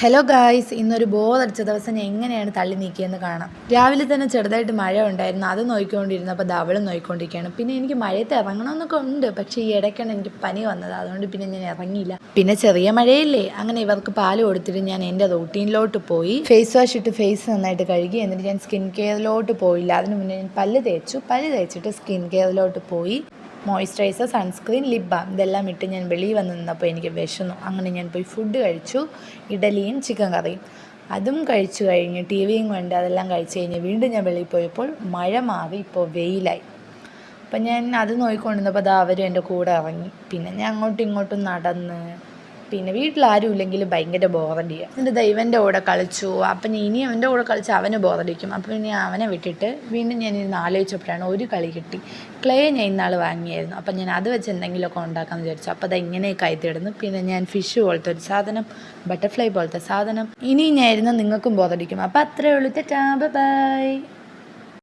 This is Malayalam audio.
ഹലോ ഗായ്സ്, ഇന്നൊരു ബോറടിച്ച ദിവസം ഞാൻ എങ്ങനെയാണ് തള്ളി നീക്കിയെന്ന് കാണാം. രാവിലെ തന്നെ ചെറുതായിട്ട് മഴ ഉണ്ടായിരുന്നു. അത് നോക്കിക്കൊണ്ടിരുന്നപ്പോൾ അവളും നോക്കിക്കൊണ്ടിരിക്കുകയാണ്. പിന്നെ എനിക്ക് മഴയത്ത് ഇറങ്ങണമെന്നൊക്കെ ഉണ്ട്, പക്ഷേ ഈ ഇടയ്ക്കാണ് എനിക്ക് പനി വന്നത്. അതുകൊണ്ട് പിന്നെ ഞാൻ ഇറങ്ങിയില്ല. പിന്നെ ചെറിയ മഴയല്ലേ, അങ്ങനെ ഇവർക്ക് പാല് കൊടുത്തിട്ട് ഞാൻ എൻ്റെ റൂട്ടീനിലോട്ട് പോയി. ഫേസ് വാഷ് ഇട്ട് ഫേസ് നന്നായിട്ട് കഴുകി. എന്നിട്ട് ഞാൻ സ്കിൻ കെയറിലോട്ട് പോയില്ല. അതിന് മുന്നേ ഞാൻ പല്ല് തേച്ചിട്ട് സ്കിൻ കെയറിലോട്ട് പോയി. മോയ്സ്ചറൈസർ, സൺസ്ക്രീൻ, ലിപ് ബാം ഇതെല്ലാം ഇട്ട് ഞാൻ വെളിയിൽ വന്ന് നിന്നപ്പോൾ എനിക്ക് വിശന്നു. അങ്ങനെ ഞാൻ പോയി ഫുഡ് കഴിച്ചു. ഇഡലിയും ചിക്കൻ കറിയും അതും കഴിച്ചു കഴിഞ്ഞ് ടി വിയും കണ്ട് അതെല്ലാം കഴിച്ച് കഴിഞ്ഞ് വീണ്ടും ഞാൻ വെളിയിൽ പോയപ്പോൾ മഴ മാറി ഇപ്പോൾ വെയിലായി. അപ്പം ഞാൻ അത് നോക്കിക്കൊണ്ടിരുന്നപ്പോൾ അവരും എൻ്റെ കൂടെ ഇറങ്ങി. പിന്നെ ഞാൻ അങ്ങോട്ടും ഇങ്ങോട്ടും നടന്ന്, പിന്നെ വീട്ടിലാരും ഇല്ലെങ്കിൽ ഭയങ്കര ബോറടിയാണ്. എൻ്റെ ദൈവൻ്റെ കൂടെ കളിച്ചു. അപ്പം ഇനി അവൻ്റെ കൂടെ കളിച്ച് അവന് ബോറടിക്കും. അപ്പം ഇനി അവനെ വിട്ടിട്ട് വീണ്ടും ഞാൻ ഇരുന്ന് ആലോചിച്ചപ്പോഴാണ് ഒരു കളി കിട്ടി. ക്ലേ ഞാൻ ഇന്നാൾ വാങ്ങിയായിരുന്നു. അപ്പം ഞാൻ അത് വെച്ച് എന്തെങ്കിലുമൊക്കെ ഉണ്ടാക്കാമെന്ന് വിചാരിച്ചു. അപ്പോൾ അത് എങ്ങനെയൊക്കെ ആയിത്തിടുന്നു. പിന്നെ ഞാൻ ഫിഷ് പോലത്തെ ഒരു സാധനം, ബട്ടർഫ്ലൈ പോലത്തെ സാധനം. ഇനി ഞാൻ ഇരുന്ന് നിങ്ങൾക്കും ബോറടിക്കും. അപ്പോൾ അത്രയേ ഉള്ളൂ. ടാറ്റാ, ബൈ.